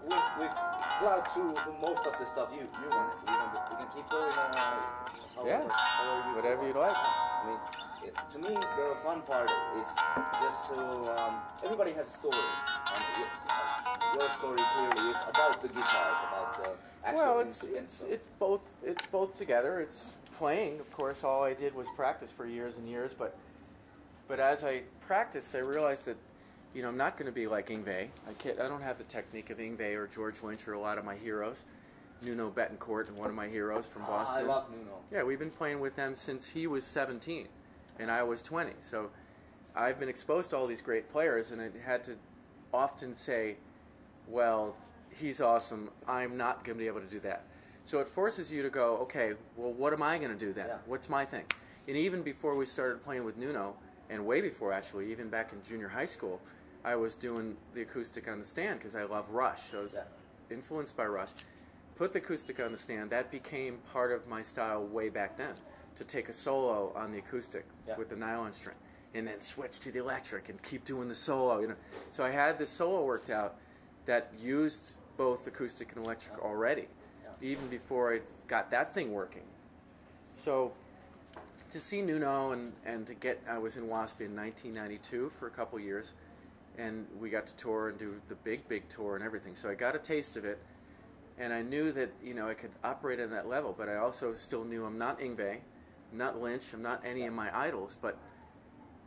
we plowed through most of the stuff you wanted. We can keep going. Whatever you'd like. I mean, to me, the fun part is just to everybody has a story. Your story clearly is about the guitars, about actual. Well, it's both together. It's playing, of course. All I did was practice for years and years, but as I practiced, I realized that, you know, I'm not going to be like Yngwie. I don't have the technique of Yngwie or George Lynch or a lot of my heroes. Nuno Betancourt, one of my heroes from Boston. I love Nuno. Yeah, we've been playing with them since he was 17 and I was 20. So I've been exposed to all these great players, and I had to often say, well, he's awesome. I'm not going to be able to do that. So it forces you to go, okay, well, what am I going to do then? Yeah. What's my thing? And even before we started playing with Nuno, and way before actually, even back in junior high school, I was doing the acoustic on the stand because I love Rush. I was influenced by Rush. Put the acoustic on the stand. That became part of my style way back then, to take a solo on the acoustic with the nylon string, and then switch to the electric and keep doing the solo. You know, so I had this solo worked out that used both acoustic and electric already, even before I got that thing working. So to see Nuno and to get, I was in W.A.S.P in 1992 for a couple years, and we got to tour and do the big tour and everything. So I got a taste of it, and I knew that, you know, I could operate on that level, but I also still knew I'm not Yngwie, I'm not Lynch, I'm not any of my idols, but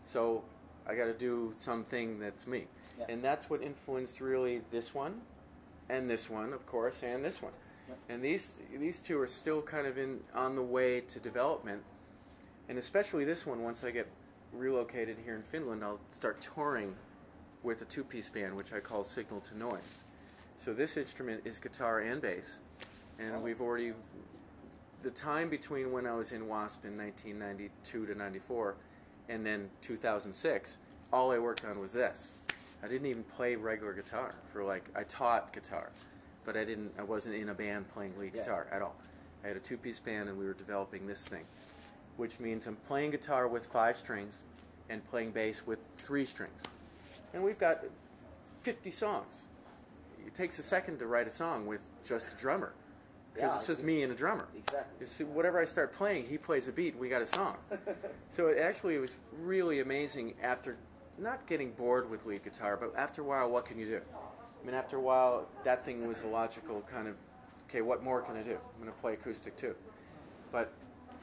so I got to do something that's me. And that's what influenced really this one, and this one, of course, and this one. And these two are still kind of on the way to development, and especially this one. Once I get relocated here in Finland, I'll start touring with a two-piece band, which I call Signal to Noise. So this instrument is guitar and bass, and we've already, the time between when I was in W.A.S.P in 1992 to 94 and then 2006, all I worked on was this. I didn't even play regular guitar for, like, I taught guitar, but I wasn't in a band playing lead guitar at all. I had a two-piece band, and we were developing this thing, which means I'm playing guitar with 5 strings and playing bass with 3 strings. And we've got 50 songs. It takes a second to write a song with just a drummer, because it's just me and a drummer. Exactly. Whatever I start playing, he plays a beat, and we got a song. So it was really amazing after not getting bored with lead guitar, but after a while, what can you do? I mean, after a while, that thing was a logical kind of, okay, what more can I do? I'm going to play acoustic too. But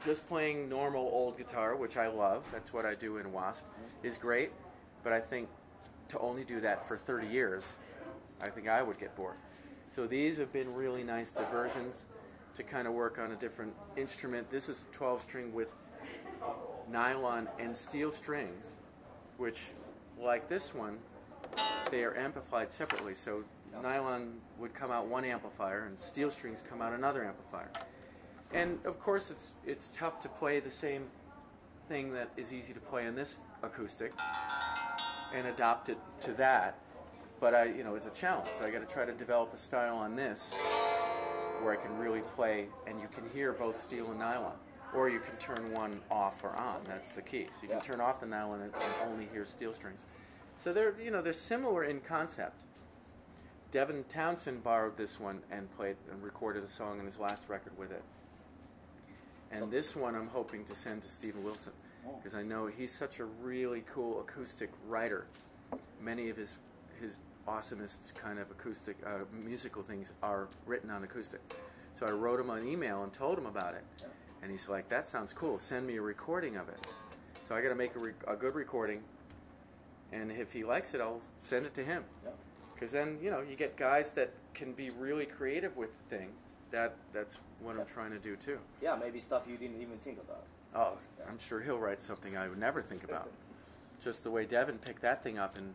just playing normal old guitar, which I love, that's what I do in W.A.S.P, is great, but I think to only do that for 30 years, I think I would get bored. So these have been really nice diversions to kind of work on a different instrument. This is 12-string with nylon and steel strings, which, like this one, they are amplified separately. So nylon would come out one amplifier, and steel strings come out another amplifier. And of course, it's tough to play the same thing that is easy to play in this acoustic and adopt it to that. But it's a challenge. So I got to try to develop a style on this where I can really play, and you can hear both steel and nylon, or you can turn one off or on. That's the key. So you can turn off the nylon and only hear steel strings. So they're similar in concept. Devin Townsend borrowed this one and played and recorded a song on his last record with it. And this one I'm hoping to send to Steven Wilson, because I know he's such a really cool acoustic writer. Many of his awesomest kind of acoustic musical things are written on acoustic. So I wrote him an email and told him about it, and he's like, "That sounds cool. Send me a recording of it." So I got to make a good recording, and if he likes it, I'll send it to him. Because then you get guys that can be really creative with the thing. That's what I'm trying to do too. Yeah, maybe stuff you didn't even think about. Oh, I'm sure he'll write something I would never think about. Just the way Devin picked that thing up and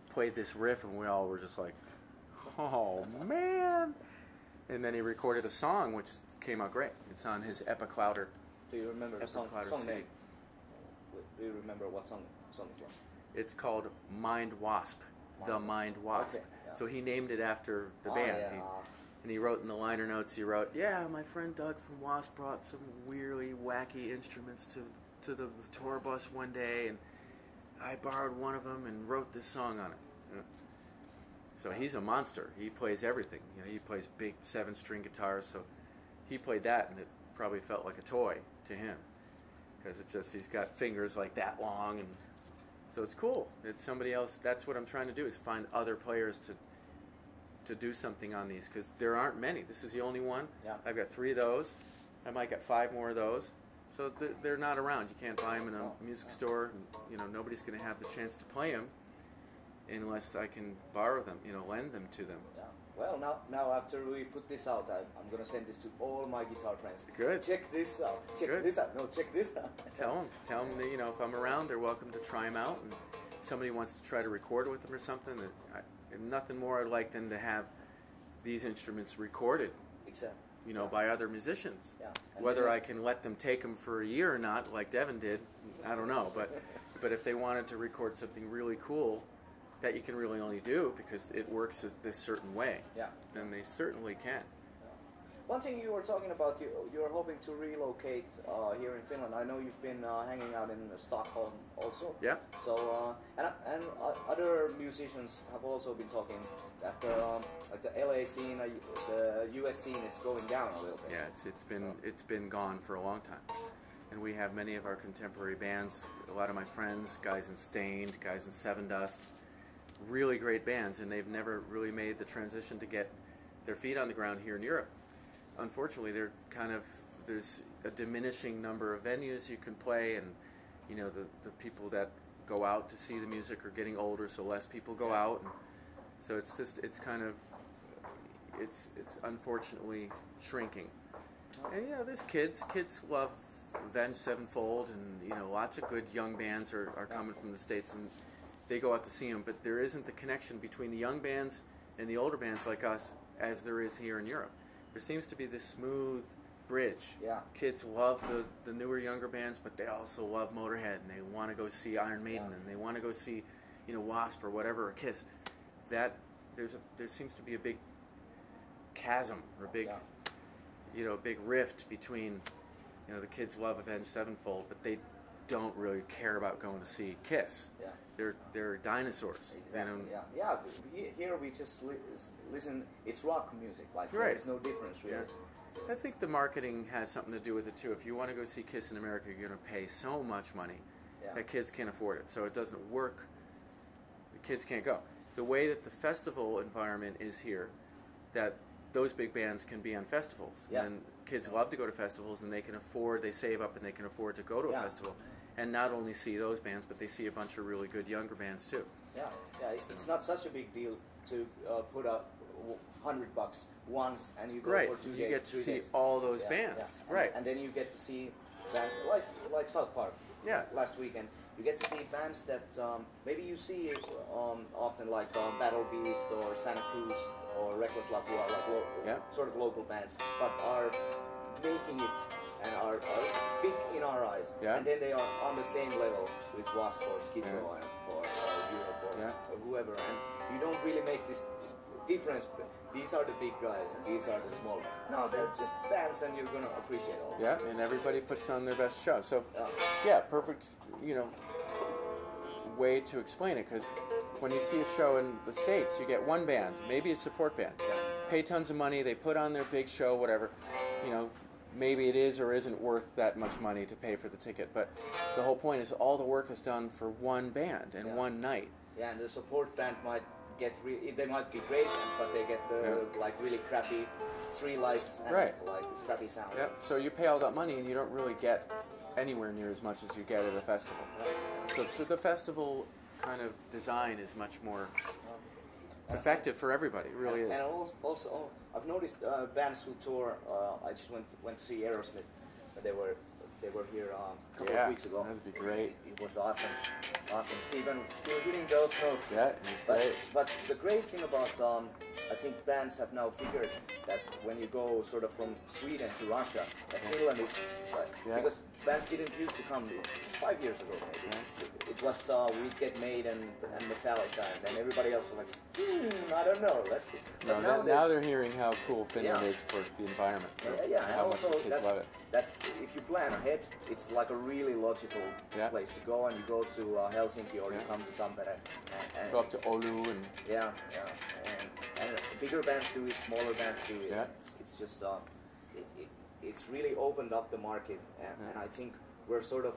played this riff, and we all were just like, oh man. And then he recorded a song which came out great. It's on his Epiclouder. Do you remember the song name? Do you remember what song it was? It's called Mind W.A.S.P. The Mind W.A.S.P. Okay, So he named it after the band. And he wrote in the liner notes, my friend Doug from W.A.S.P. brought some weirdly wacky instruments to the tour bus one day, and I borrowed one of them and wrote this song on it. So he's a monster. He plays everything. You know, he plays big 7-string guitars. So he played that, and it probably felt like a toy to him, because it's just he's got fingers like that long, and so it's cool. It's somebody else. That's what I'm trying to do, is find other players to do something on these, because there aren't many. This is the only one. Yeah. I've got 3 of those. I might get 5 more of those. So they're not around. You can't buy them in a music store. And, you know, nobody's going to have the chance to play them unless I can borrow them, you know, lend them to them. Yeah. Well, now after we put this out, I'm going to send this to all my guitar friends. Good. Check this out. Check Good. this out. No, check this out. Tell them that, you know, if I'm around, they're welcome to try them out. And if somebody wants to try to record with them or something, nothing more I'd like than to have these instruments recorded. Exactly. You know, by other musicians. Yeah. Whether I can let them take them for a year or not, like Devin did, I don't know. But if they wanted to record something really cool that you can really only do because it works this certain way, yeah, then they certainly can. One thing you were talking about, you're hoping to relocate here in Finland. I know you've been hanging out in Stockholm also. Yeah. So and other musicians have also been talking that like the LA scene, the US scene is going down a little bit. Yeah, it's been gone for a long time, and we have many of our contemporary bands. A lot of my friends, guys in Stained, guys in Seven Dust, really great bands, and they've never really made the transition to get their feet on the ground here in Europe. Unfortunately, there's a diminishing number of venues you can play, and you know the people that go out to see the music are getting older, so less people go out, and so it's unfortunately shrinking. And you know, there's kids love Avenged Sevenfold, and you know, lots of good young bands are coming from the States, and they go out to see them, but there isn't the connection between the young bands and the older bands like us as there is here in Europe. There seems to be this smooth bridge. Yeah. Kids love the newer, younger bands, but they also love Motorhead, and they want to go see Iron Maiden, and they want to go see, you know, W.A.S.P or whatever, or Kiss. There seems to be a big chasm, or a big, you know, big rift between, you know, the kids love Avenged Sevenfold, but they don't really care about going to see Kiss. Yeah. They're dinosaurs. Exactly. You know? Yeah. Here we just listen. It's rock music. Like right. There's no difference really. Yeah. I think the marketing has something to do with it too. If you want to go see Kiss in America, you're going to pay so much money that kids can't afford it. So it doesn't work. The kids can't go. The way that the festival environment is here, that those big bands can be on festivals. Yeah. And kids love to go to festivals, and they save up and they can afford to go to a festival. And not only see those bands, but they see a bunch of really good younger bands too. Yeah. It's not such a big deal to put up $100 once, and you go for 2 days. You get to see days. all those bands, right? And then you get to see bands like South Park. Yeah. Last weekend, you get to see bands that maybe you see often, like Battle Beast or Santa Cruz or Reckless Love, who are like sort of local bands, but are making it and are big in our eyes. Yeah. And then they are on the same level with W.A.S.P or Skid Row or Europe or whoever. And you don't really make this difference. These are the big guys and these are the small. No, they're just bands, and you're gonna appreciate all. Yeah, and everybody puts on their best show. So, perfect. You know, way to explain it, because when you see a show in the States, you get one band, maybe a support band, pay tons of money, they put on their big show, whatever. You know, maybe it is or isn't worth that much money to pay for the ticket, but the whole point is all the work is done for one band and one night. Yeah, and the support band might get they might be great, but they get the like really crappy tree lights and like crappy sound. Yeah, so you pay all that money and you don't really get anywhere near as much as you get at a festival. So the festival kind of design is much more effective for everybody. It really is. And also, I've noticed bands who tour. I just went to see Aerosmith. They were here a couple of weeks ago. That'd be great. It was awesome. Steven still hitting those notes. Yeah, he's great. But the great thing about I think bands have now figured that when you go sort of from Sweden to Russia, that Finland is because bands didn't used to come 5 years ago maybe. Yeah. It was We'd Get Made and Metallica, and then everybody else was like, I don't know, let's see. No, now they're hearing how cool Finland is for the environment. Yeah, and how much also the kids love it. that if you plan ahead, it's like a really logical place to go, and you go to Helsinki or you come to Tampere. And go up to Oulu and... Yeah. And bigger bands do it, smaller bands do it. Yeah. It's just... it's really opened up the market, and I think we're sort of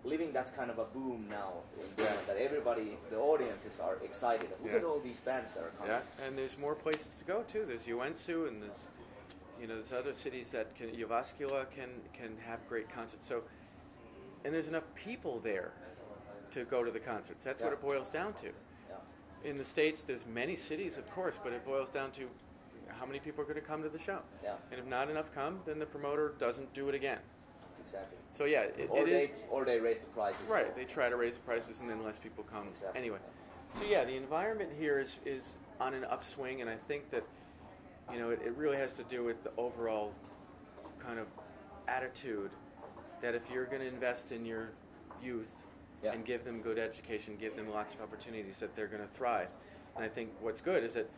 living that kind of a boom now in Finland, that everybody, the audiences are excited. Look at all these bands that are coming. Yeah, and there's more places to go too. There's Joensuu, and there's other cities that can, Jyväskylä can have great concerts. So, and there's enough people there to go to the concerts. That's what it boils down to. Yeah. In the States, there's many cities, of course, but it boils down to how many people are going to come to the show. Yeah. And if not enough come, then the promoter doesn't do it again. Exactly. So yeah, or they raise the prices. Right, they try to raise the prices and then less people come. Exactly. Anyway, so yeah, the environment here is on an upswing, and I think that it really has to do with the overall kind of attitude that if you're going to invest in your youth and give them good education, give them lots of opportunities, that they're going to thrive. And I think what's good is that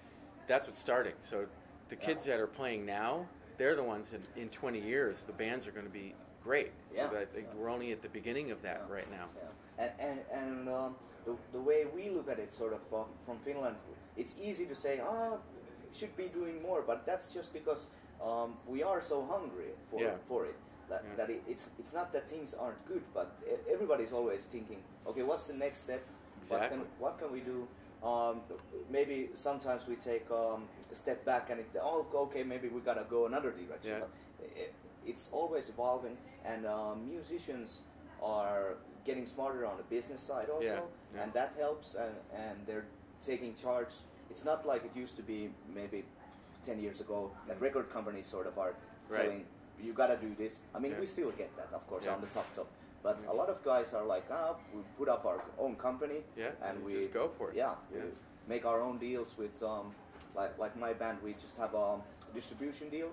that's what's starting. So the kids that are playing now, they're the ones in 20 years, the bands are going to be great. So that I think we're only at the beginning of that right now. Yeah. And the way we look at it, sort of from Finland, it's easy to say, should be doing more, but that's just because we are so hungry for it. That it's not that things aren't good, but everybody's always thinking, okay, what's the next step? Exactly. What can we do? Maybe sometimes we take a step back and okay, maybe we gotta go another direction. Yeah. But it's always evolving, and musicians are getting smarter on the business side also, and that helps. And they're taking charge. It's not like it used to be maybe 10 years ago that record companies sort of are telling you gotta do this. I mean, we still get that, of course, on the top. But a lot of guys are like, we put up our own company, and we just go for it. We make our own deals with, like my band, we just have a distribution deal,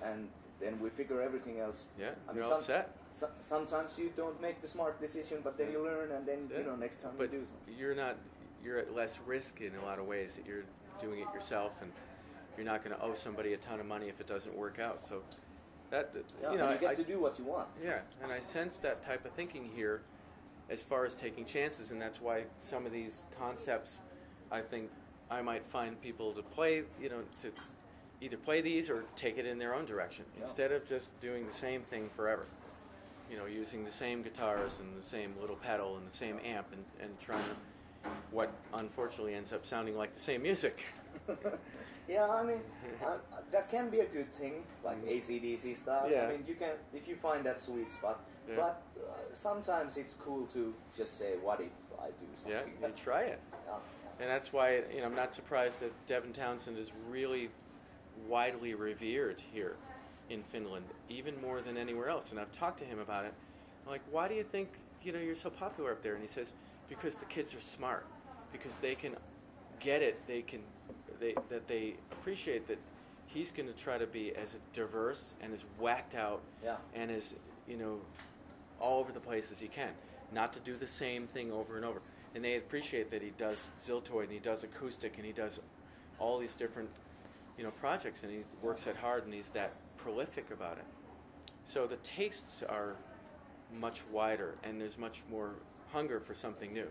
and then we figure everything else. Yeah, you're all set. Sometimes you don't make the smart decision, but then you learn, and then next time you do something. You're at less risk in a lot of ways, that you're doing it yourself, and you're not going to owe somebody a ton of money if it doesn't work out. So. You get to do what you want. Yeah, and I sense that type of thinking here as far as taking chances, and that's why some of these concepts, I think I might find people to play, to either play these or take it in their own direction, instead of just doing the same thing forever. Using the same guitars and the same little pedal and the same amp and trying to, what unfortunately ends up sounding like the same music. Yeah, I mean, that can be a good thing, like AC/DC style. Yeah. I mean, you can, if you find that sweet spot. Yeah. But sometimes it's cool to just say, what if I do something? Yeah, you try it. And that's why, I'm not surprised that Devin Townsend is really widely revered here in Finland, even more than anywhere else. And I've talked to him about it. I'm like, why do you think, you're so popular up there? And he says, because the kids are smart, because they can get it, they appreciate that he's going to try to be as diverse and as whacked out and as all over the place as he can, not to do the same thing over and over. And they appreciate that he does Ziltoid and he does acoustic and he does all these different projects, and he works that hard and he's that prolific about it. So the tastes are much wider, and there's much more hunger for something new.